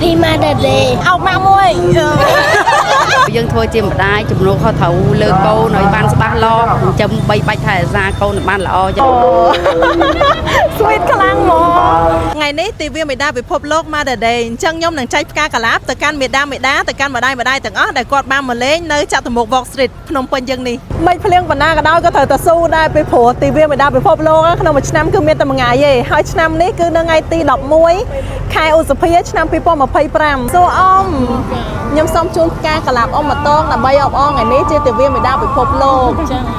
Happy Mother Day អោបម៉ាក់មួយយើងធ្វើជាម្ដាយជំនួសខុសត្រូវលើកូនឲ្យបានច្បាស់លាស់ចាំបីបាច់ថែរក្សាកូនឲ្យបានល្អចឹង Sweet ខ្លាំងហ្មងថ្ងៃនេះទិវាមេដាពិភពលោក Mother Day អញ្ចឹងខ្ញុំនឹងចែកផ្កាកលាបទៅកាន់មេដាទៅកាន់ម្ដាយទាំងអស់ដែលគាត់បានមកលេងនៅចតុមុខ Walk Street ភ្នំពេញយើងនេះមិនភ្លៀងបណ្ណាក៏ដោយក៏ត្រូវតែស៊ូដែរពីព្រោះទិវាមេដាពិភពលោកក្នុងមួយឆ្នាំគឺមានតែមួយថ្ងៃទេហើយឆ្នាំនេះគឺនៅថ្ងៃទី11ខែឧសភាឆ្នាំ2025សូអមខ្ញុំសូមជូនផ្កាកលាបអ៊ំម្ដងដើម្បីអបអរថ្ងៃនេះជាទិវាមេដាពិភពលោក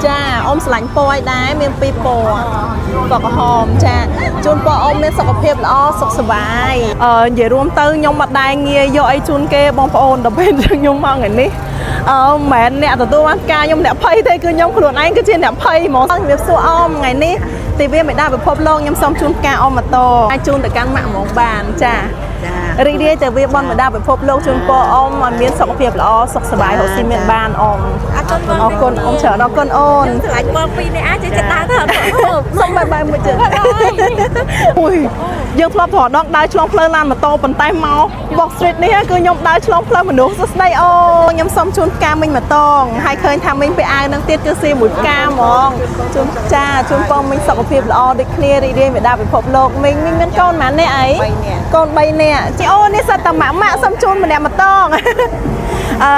ចាអ៊ំឆ្លាញ់ពណ៌ឲ្យដែរមានពីរពណ៌ពណ៌ក្រហមចាជូនពណ៌អ៊ំមានសុខភាពល្អសុខសប្បាយនិយាយរួមទៅខ្ញុំមិនដែរងាយយកអីជូនគេបងប្អូនដល់ពេលខ្ញុំមកថ្ងៃនេះមិនមែនអ្នកទទួលបានការខ្ញុំអ្នកភ័យទេគឺខ្ញុំខ្លួនឯងគឺជាអ្នកភ័យហ្មងជំរាបសួរអ៊ំថ្ងៃនេះទិវាមេដាពិភពលោកខ្ញុំសូមជូនផ្កាអ៊ំម៉ូតូអាចជូនទៅកាន់ម៉ាក់ហ្មងបានចារីករាយទៅវាបនមេដាពិភពលោកជូនពរអ៊ំឲ្យមានសុខភាពល្អសុខសប្បាយរកស៊ីមានបានអ៊ំអរគុណអ៊ំច្រើនអរគុណអូនឆ្លាញ់បងពីរនេះអាចចិត្តដើរទៅសុំបាយមួយជើងអូយយើងធ្លាប់ត្រដងដើរឆ្លងផ្លូវឡានម៉ូតូប៉ុន្តែមក Walk Street នេះគឺខ្ញុំដើរឆ្លងផ្លូវមនុស្សសួស្ដីអូខ្ញុំសូមជូនផ្កាមិញម៉ូតងហើយឃើញថាមិញពីអាវនឹងទៀតគឺស៊ីមួយផ្កាហ្មងជូនចាជូនពងមិញសុខភាពល្អដូចគ្នារីករាយមេដាពិភពលោកមិញមានកូនប៉ុន្មាននាក់អីកូន3នាក់ជីអូនេះសិតតែម៉ាក់សូមជូនម្នាក់ម៉ូតង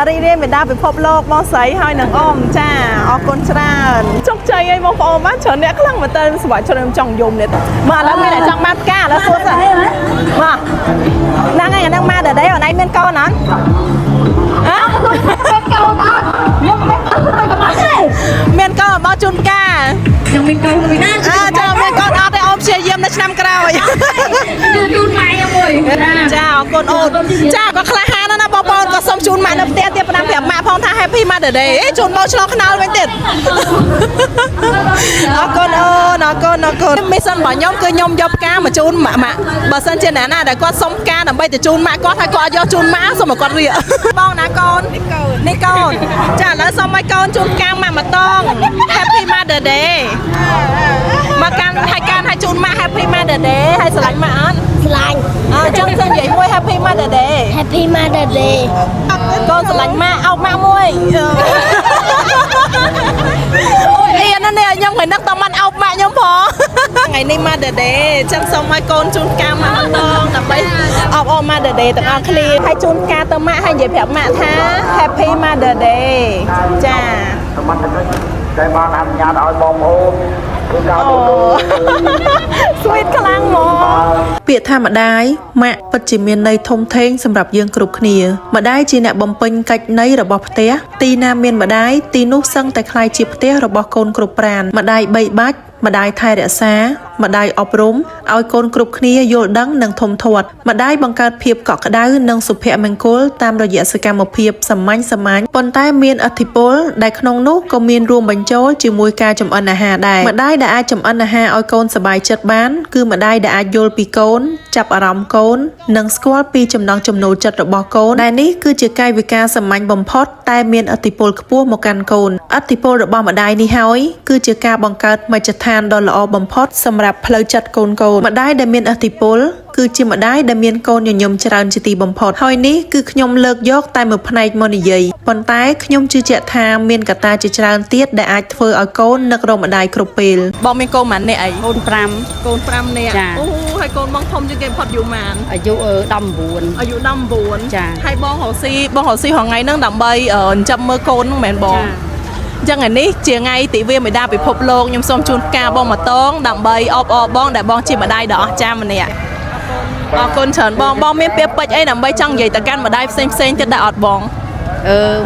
រីករាយមេដាពិភពលោកបងស្រីហើយនឹងអ៊ំចាអរគុណច្រើនជោគជ័យឲ្យបងប្អូនបានច្រើនអ្នកខ្លាំងមែនតើសម្រាប់ខ្ញុំចង់យំនេះមកឥឡូវមានតែចង់បានផ្កាឥឡូវសួរសិនមកហ្នឹងហើយអាហ្នឹងមកដល់đâyអូនឯងមានកូនអត់មានកូនអត់ខ្ញុំមានកូនមកជូនផ្កាខ្ញុំមានកូនមួយណាចាមានកូនអត់ទេអូនព្យាយាមនៅឆ្នាំក្រោយជូនម៉ែមួយចាអរគុណអូនចាក៏ក្លាហានណាបងប្អូនក៏សូមជូនម៉ាក់នៅផ្ទះទៀតផ្ដាំប្រាប់ម៉ាក់ផងថា Happy Mother Day ជូនមកឆ្លងខ្នល់វិញទៀតអរគុណអូនអរគុណមីសិនរបស់ខ្ញុំគឺខ្ញុំយកផ្កាមកជូនម៉ាក់បើសិនជាអ្នកណាដែលគាត់សុំផ្កាដើម្បីទៅជូនម៉ាក់គាត់ហើយគាត់យកជូនម៉ាក់សូមឲ្យគាត់រៀកបងណាកូននេះកូនចាឥឡូវសូមឲ្យកូនជូនផ្កាម៉ាក់មកតង Happy Mother Day មកកាន់ឲ្យជូនម៉ាក់ Happy Mother Day ហើយស្រឡាញ់ម៉ាក់អត់ស្រឡាញ់ចង់និយាយមួយ Happy Mother Day Happy Mother Day កូនស្រឡាញ់ម៉ាក់អោបម៉ាក់មួយអូយអៀនណាស់ខ្ញុំថ្ងៃនឹកតមិនអោបម៉ាក់ខ្ញុំផងថ្ងៃនេះ Mother Day ចឹងសូមឲ្យកូនជូនផ្កាម៉ាក់ម្ដងដើម្បីអបអរ Mother Day ទាំងអស់គ្នាហើយជូនផ្កាទៅម៉ាក់ហើយនិយាយប្រាប់ម៉ាក់ថា Happy Mother Day ចាតែបានអនុញ្ញាតឲ្យបងប្អូនគឺការទទួល Sweet ខ្លាំងហ្មងពាក្យថាម្ដាយម៉ាក់ពិតជាមានន័យធំធេងសម្រាប់យើងគ្រប់គ្នាម្ដាយជាអ្នកបំពេញកិច្ចន័យរបស់ផ្ទះទីណាមានម្ដាយទីនោះសឹងតែคล้ายជាផ្ទះរបស់កូនគ្រប់ប្រាណម្ដាយបីបាច់ម្ដាយថែរក្សាម្ដាយអប់រំឲ្យកូនគ្រប់គ្នាយល់ដឹងនិងធំធាត់ម្ដាយបង្កើតភាពកក់ក្ដៅនិងសុភមង្គលតាមរយៈសកម្មភាពសាមញ្ញប៉ុន្តែមានឥទ្ធិពលដែលក្នុងនោះក៏មានរួមបញ្ចូលជាមួយការចម្អិនអាហារដែរម្ដាយដែលអាចចម្អិនអាហារឲ្យកូនសប្បាយចិត្តបានគឺម្ដាយដែលអាចយល់ពីកូនចាប់អារម្មណ៍កូននិងស្គាល់ពីចំណង់ចំណូលចិត្តរបស់កូនដែលនេះគឺជាកាយវិការសាមញ្ញបំផុតតែមានឥទ្ធិពលខ្ពស់មកកាន់កូនឥទ្ធិពលរបស់ម្ដាយនេះហើយគឺជាការបង្កើតមជ្ឈដ្ឋានដ៏ល្អបំផុតសម្រាប់ផ្លូវចិត្តកូនម្ដាយដែលមានឥទ្ធិពលគឺជាម្ដាយដែលមានកូនញញឹមច្រើនជាទីបំផុតហើយនេះគឺខ្ញុំលើកយកតែមួយផ្នែកមកនិយាយប៉ុន្តែខ្ញុំជឿជាក់ថាមានកត្តាជាច្រើនទៀតដែលអាចធ្វើឲ្យកូននឹករកម្ដាយគ្រប់ពេលបងមានកូនប៉ុន្មាននាក់អីកូន5កូន5នាក់អូហើយកូនបងធំជាងគេបំផុតយូរប៉ុន្មានអាយុ19អាយុ19ចាហើយបងរកស៊ីហងៃហ្នឹងដើម្បីចិញ្ចឹមមើលកូនហ្នឹងមែនបងចឹងថ្ងៃនេះជាថ្ងៃទិវាមេដាពិភពលោកខ្ញុំសូមជូនផ្កាបងមកតងដើម្បីអបអរបងដែលបងជាម្ដាយដ៏អស្ចារ្យម្នាក់អរគុណច្រើនបងមានពាក្យពេចន៍អីដើម្បីចង់និយាយទៅកាន់ម្ដាយផ្សេងទៀតដែរអត់បង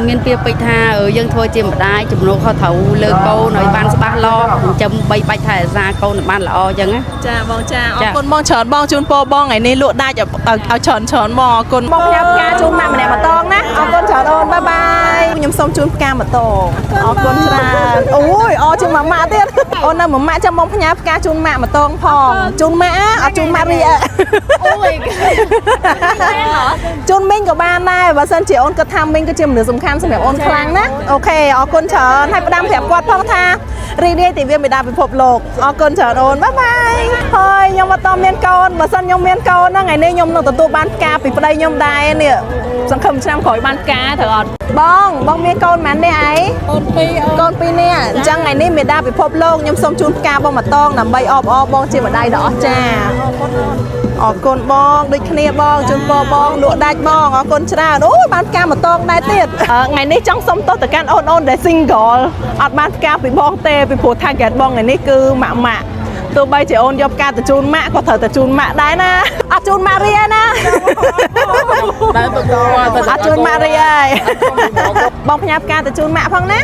មានពាក្យពេចន៍ថាយើងធ្វើជាម្ដាយជំនួសខុសត្រូវលើកូនឲ្យបានច្បាស់លាស់ចាំបីបាច់ថែរក្សាកូនឲ្យបានល្អចឹងណាចាបងចាអរគុណបងច្រើនបងជូនពរបងថ្ងៃនេះលក់ដាច់ឲ្យច្រើនបងអរគុណបងផ្ញើផ្កាជូនម៉ាក់ម្នាក់មកតងណាអរគុណច្រើនអូនបាយបាយ ខ្ញុំសូមជូនផ្កាម៉ូតូអរគុណច្រើនអូយអរជាងម៉ាក់ទៀតអូននៅម៉ាក់ចាំមកផ្ញើផ្កាជូនម៉ាក់ម៉ូតូផងជូនម៉ាក់អត់ជូនម៉ាក់រីអូយជូនមីងក៏បានដែរបើសិនជាអូនគិតថាមីងគឺជាមនុស្សសំខាន់សម្រាប់អូនខ្លាំងណាអូខេអរគុណច្រើនហើយផ្ដាំប្រាប់គាត់ផងថារីករាយទិវាមេដាពិភពលោកអរគុណច្រើនអូនបាយបាយហើយខ្ញុំអត់តមានកូនបើសិនខ្ញុំមានកូនហ្នឹងថ្ងៃនេះខ្ញុំនឹងទទួលបានផ្កាពីប្តីខ្ញុំដែរនេះសង្ឃឹមឆ្នាំក្រោយបានផ្កាត្រូវអត់បងមានកូនប៉ុន្មាននេះឯងកូន2នាក់អញ្ចឹងថ្ងៃនេះមេដាពិភពលោកខ្ញុំសូមជូនផ្កាបងម្តងដើម្បីអបអរបងជាម្ដាយដ៏អស្ចារ្យអរគុណបងដូចគ្នាបងជូនពរបងលក់ដាច់បងអរគុណច្រើនអូយបានផ្កាម្តងដែរទៀតថ្ងៃនេះចង់សុំទោសទៅកាន់អូនដែល single អត់បានផ្កាពីបងទេពីព្រោះ target បងថ្ងៃនេះគឺម៉ាក់ទោះបីជាអូនយកផ្កាទៅជូនម៉ាក់ក៏ត្រូវទៅជូនម៉ាក់ដែរណាអត់ជូនម៉ាក់រីឯណាដែរបន្តអត់ជូនម៉ាក់រីឯបងផ្ញើផ្កាទៅជូនម៉ាក់ផងណា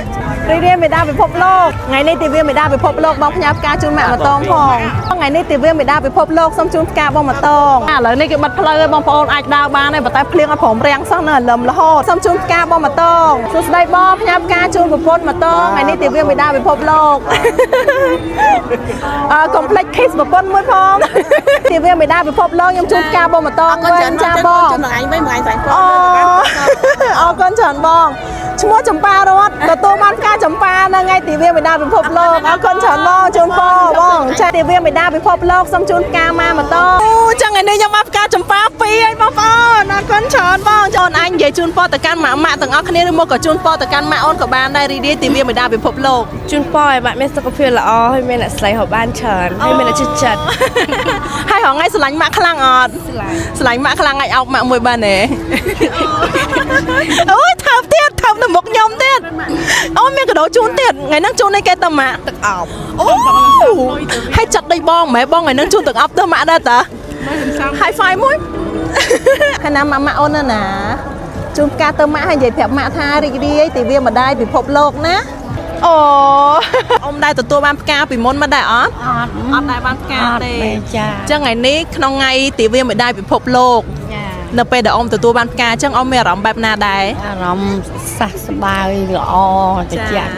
រីរាយមេដាពិភពលោកថ្ងៃនេះទិវាមេដាពិភពលោកបងផ្ញើផ្កាជូនម៉ាក់ម្តងផងថ្ងៃនេះទិវាមេដាពិភពលោកសូមជូនផ្កាបងម្តងឥឡូវនេះគេបិទផ្លូវឲ្យបងប្អូនអាចដើរបានហើយប៉ុន្តែភ្លៀងអត់ព្រមរាំងសោះនៅលឹមរហូតសូមជូនផ្កាបងម្តងសួស្ដីបងផ្ញើផ្កាជូនប្រពន្ធម្តងថ្ងៃនេះទិវាមេដាពិភពលោកកុំភ្លេច kiss ប្រពន្ធមួយផងទិវាមេដាពិភពលោកខ្ញុំជូនផ្កាបងម្តងវិញចាបងជូនថ្ងៃវិញថ្ងៃស្អែកបងអរគុណច្រើនបងឈ្មោះចម្ប៉ារតទទួលបានផ្កាចម្ប៉ានៅថ្ងៃទិវាមេដាពិភពលោកអរគុណច្រើនបងជូនពរបងចាទិវាមេដាពិភពលោកសូមជូនផ្កាម៉ាម្តងអូចឹងថ្ងៃនេះខ្ញុំបានផ្កាចម្ប៉ា2ហើយបងប្អូនអរគុណច្រើនបងចូលអញនិយាយជូនពរទៅកាន់ម៉ាក់ទាំងអស់គ្នាឬមកក៏ជូនពរទៅកាន់ម៉ាក់អូនក៏បានដែររីករាយទិវាមេដាពិភពលោកជូនពរឲ្យម៉ាក់មានសុខភាពល្អហើយមានអ្នកស្រីហៅបានច្រើនហើយមានអ្នកចិត្តចិត្តហើយរហងៃស្រឡាញ់ម៉ាក់ខ្លាំងអត់ស្រឡាញ់ម៉ាក់ខ្លាំងអាចអោបម៉ាក់មួយបានទេអូយថើបទៀតថើបនៅមុខខ្ញុំទៀតអូមានកដោជូនទៀតថ្ងៃហ្នឹងជូនឲ្យគេទៅម៉ាក់ទឹកអប់អូហើយចាត់ដីបងម៉ែបងថ្ងៃហ្នឹងជូនទឹកអប់ទៅម៉ាក់ដែរតា high five មួយហើយណាម៉ាក់អូនណាជូនផ្កាទៅម៉ាក់ហើយនិយាយប្រាប់ម៉ាក់ថារីករាយទិវាម្ដាយពិភពលោកណាអូអ៊ំដែរទទួលបានផ្កាពីមុនមកដែរអត់អត់ដែរបានផ្កាទេចាអញ្ចឹងថ្ងៃនេះក្នុងថ្ងៃទិវាមេដាយពិភពលោកចានៅពេលដែលអ៊ំទទួលបានផ្កាអញ្ចឹងអ៊ំមានអារម្មណ៍បែបណាដែរអារម្មណ៍សះស្បើយល្អត្រជាក់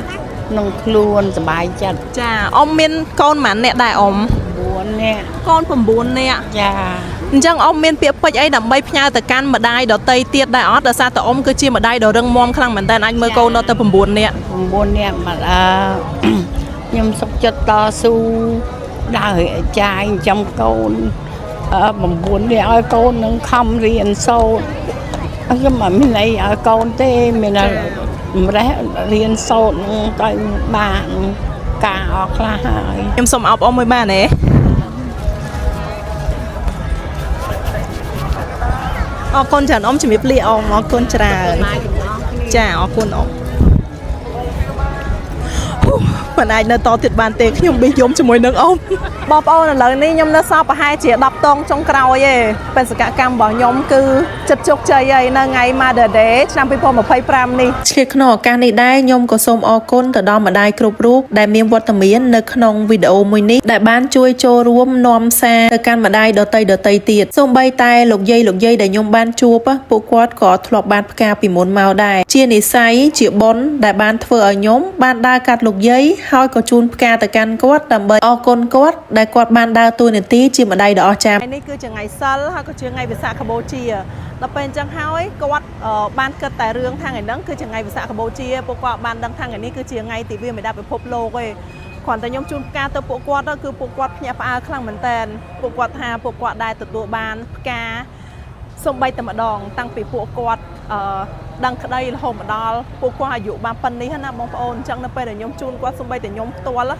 ក្នុងខ្លួនសប្បាយចិត្តចាអ៊ំមានកូនប៉ុន្មាននាក់ដែរអ៊ំ9នាក់កូន9នាក់ចាអញ្ចឹងអ៊ំមានពាក្យពេចន៍អីដើម្បីផ្ញើទៅកាន់ម្ដាយដតីទៀតដែរអត់ដោយសារតែអ៊ំគឺជាម្ដាយដ៏រឹងមាំខ្លាំងមែនតើអាចមើលកូនដល់ទៅ9នាក់9នាក់មកខ្ញុំសុខចិត្តតស៊ូដើរឲ្យចាយចំកូន9នាក់ឲ្យកូននឹងខំរៀនសូត្រខ្ញុំមិនមានអីឲ្យកូនទេមានម្លេះរៀនសូត្រទៅបានការអស់ខ្លះហើយខ្ញុំសូមអបអរមួយបានទេអរគុណច្រើនអ៊ំជំរាបលាអ៊ំអរគុណច្រើនចាអរគុណអ៊ំមិនអាចនៅតទៀតបានទេខ្ញុំប៊ីយំជាមួយនឹងអ៊ំបងប្អូនឥឡូវនេះខ្ញុំនៅសល់ប្រហែលជា10តងចុងក្រោយទេបេសកកម្មរបស់ខ្ញុំគឺចិត្តជោគជ័យហើយនៅថ្ងៃ Mother Day ឆ្នាំ2025នេះជាក្នុងឱកាសនេះដែរខ្ញុំក៏សូមអរគុណទៅដល់ម្ដាយគ្រប់រូបដែលមានវត្តមាននៅក្នុងវីដេអូមួយនេះដែលបានជួយចូលរួមនាំសារទៅកាន់ម្ដាយដតីទៀតសូម្បីតែលោកយាយដែលខ្ញុំបានជួបពួកគាត់ក៏ធ្លាប់បានផ្កាពីមុនមកដែរជានិស្ស័យជាបុណ្យដែលបានធ្វើឲ្យខ្ញុំបានដើរកាត់លោកយាយហើយក៏ជូនផ្កាទៅកាន់គាត់ដើម្បីអរគុណគាត់ដែលគាត់បានដើរតួនាទីជាម្ដាយដ៏អស្ចារ្យនេះគឺជាថ្ងៃសិលហើយក៏ជាថ្ងៃវិសាខបូជាដល់ពេលអញ្ចឹងហើយគាត់បានគិតតែរឿងថាថ្ងៃហ្នឹងគឺជាថ្ងៃវិសាខបូជាពួកគាត់បានដឹងថាថ្ងៃនេះគឺជាថ្ងៃទិវាមេដាពិភពលោកឯងគ្រាន់តែខ្ញុំជូនផ្កាទៅពួកគាត់គឺពួកគាត់ភ្ញាក់ផ្អើលខ្លាំងមែនតើពួកគាត់ថាពួកគាត់ដែលទទួលបានផ្កាសូម្បីតែម្ដងតាំងពីពួកគាត់ដឹងក្តីរហូតមកដល់ពួកគាត់អាយុបានប៉ុណ្នេះណាបងប្អូនអញ្ចឹងនៅពេលដែលខ្ញុំជូនគាត់សូម្បីតែខ្ញុំផ្ទាល់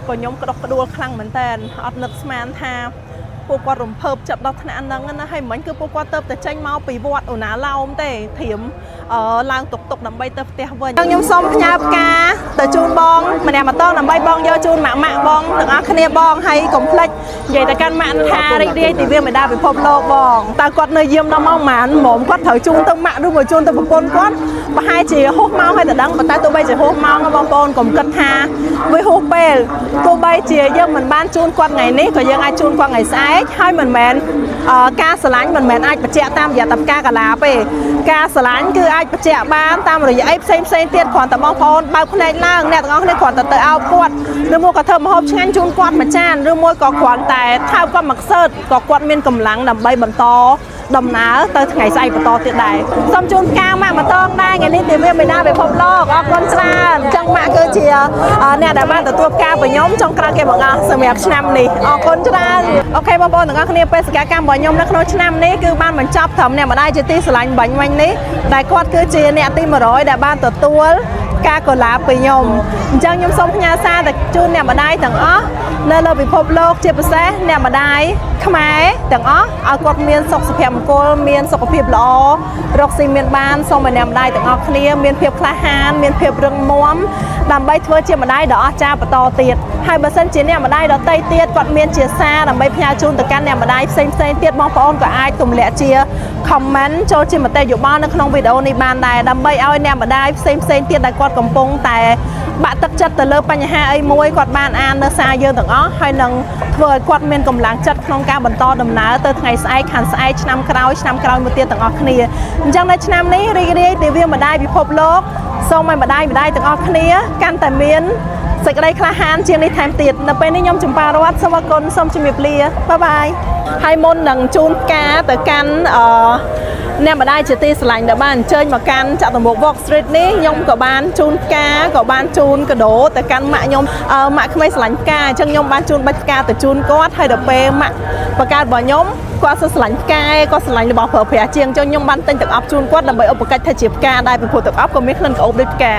ក៏ខ្ញុំក្តុកក្តួលខ្លាំងមែនតើអត់នឹកស្មានថាពួកគាត់រំភើបចិត្តដល់ថ្នាក់ហ្នឹងណាហើយមិញគឺពួកគាត់ទៅតែចេញមកពីវត្តអូណាឡោមទេធៀមឡើងតុកដើម្បីទៅផ្ទះវិញខ្ញុំសូមផ្ញើផ្កាទៅជូនបងម្នាក់ម្ដងដើម្បីបងយកជូនម៉ាក់បងទាំងអស់គ្នាបងហើយកុំភ្លេចនិយាយទៅកាន់ម៉ាក់ថារីករាយទិវាមេដាពិភពលោកបងតើគាត់នៅយាមដល់មកហ្មងមុំគាត់ត្រូវជូនទៅម៉ាក់ឬក៏ជូនទៅប្រពន្ធគាត់ប្រហែលជាហួសម៉ោងហើយតែដឹងប៉ុន្តែទោះបីជាហួសម៉ោងបងប្អូនកុំគិតថាវាហួសពេលទោះបីជាយើងមិនបានជូនគាត់ថ្ងៃនេះក៏យើងអាចជូនគាត់ថ្ងៃស្អែកហើយមិនមែនការស្រឡាញ់មិនមែនអាចបញ្ជាក់តាមរយៈផ្កាកាឡាទេ ការស្រឡាញ់គឺអាចបញ្ជាក់បានតាមរយៈអីផ្សេងទៀតគ្រាន់តែបងប្អូនបើកភ្នែកឡើងអ្នកទាំងអស់គ្នាគ្រាន់តែទៅអោបគាត់ឬមួយក៏ធ្វើម្ហូបឆ្ងាញ់ជូនគាត់មួយចានឬមួយក៏គ្រាន់តែថើបគាត់មកខ្សើតក៏គាត់មានកម្លាំងដើម្បីបន្តដំណើរទៅថ្ងៃស្អែកបន្តទៀតដែរសូមជូនផ្កាម៉ាក់បន្តដែរថ្ងៃនេះទិវាមេដាពិភពលោកអរគុណច្រើនអញ្ចឹងម៉ាក់គឺជាអ្នកដែលបានទទួលផ្កាពីខ្ញុំចុងក្រោយគេបង្អស់សម្រាប់ឆ្នាំនេះអរគុណច្រើនអូខេបងប្អូនទាំងអស់គ្នាបេសកកម្មរបស់ខ្ញុំនៅក្នុងឆ្នាំនេះគឺបានបញ្ចប់ត្រឹមអ្នកម្ដាយជាទីស្រឡាញ់បាញ់វិញនេះដែលគាត់គឺជាអ្នកទី100ដែលបានទទួលការកូឡាពីខ្ញុំអញ្ចឹងខ្ញុំសូមផ្ញើសារទៅជូនអ្នកម្ដាយទាំងអស់នៅលើពិភពលោកជាពិសេសអ្នកម្ដាយខ្មែរទាំងអស់ឲ្យគាត់មានសុខភាពមង្គលមានសុខភាពល្អរកស៊ីមានបានសូមឲ្យអ្នកម្ដាយទាំងអស់គ្នាមានភាពក្លាហានមានភាពរឹងមាំដើម្បីធ្វើជាម្ដាយដ៏អស្ចារ្យបន្តទៀតហើយបើសិនជាអ្នកម្ដាយដទៃទៀតគាត់មានជាសារដើម្បីផ្ញើជូនទៅកាន់អ្នកម្ដាយផ្សេងទៀតបងប្អូនក៏អាចទម្លាក់ជា comment ចូលជាមតិយោបល់នៅក្នុងវីដេអូនេះបានដែរដើម្បីឲ្យអ្នកម្ដាយផ្សេងទៀតដែលគាត់កំពុងតែបាក់ទឹកចិត្តទៅលើបញ្ហាអីមួយគាត់បានអាននៅសារយើងទាំងអស់ហើយនឹងធ្វើឲ្យគាត់មានកម្លាំងចិត្តក្នុងការបន្តដំណើរទៅថ្ងៃស្អែកខាងស្អែកឆ្នាំក្រោយមួយទៀតទាំងអស់គ្នាអញ្ចឹងនៅឆ្នាំនេះរីករាយទិវាម្ដាយពិភពលោកសូមឲ្យម្ដាយទាំងអស់គ្នាកាន់តែមានសេចក្តីក្លាហានជាងនេះថែមទៀតនៅពេលនេះខ្ញុំចម្ប៉ារតសូមអរគុណសូមជម្រាបលាបាយបាយហើយមុននឹងជូនផ្កាទៅកាន់អ្នកម្ដាយជាទីស្រឡាញ់ដែលបានអញ្ជើញមកកាន់ចតុមុខ Walk Street នេះខ្ញុំក៏បានជូនផ្កាក៏បានជូនកាដូទៅកាន់ម៉ាក់ខ្ញុំម៉ាក់ក្មេងស្រឡាញ់ផ្កាអញ្ចឹងខ្ញុំបានជូនបាច់ផ្កាទៅជូនគាត់ហើយដល់ពេលម៉ាក់បកើតរបស់ខ្ញុំគាត់ស្រឡាញ់ផ្កាគាត់ស្រឡាញ់របស់ប្រើប្រាស់ជាងអញ្ចឹងខ្ញុំបានទិញទឹកអប់ជូនគាត់ដើម្បីឧបកិច្ចថាជាផ្កាដែរពីព្រោះទឹកអប់ក៏មានក្លិនក្រអូបដូចផ្កា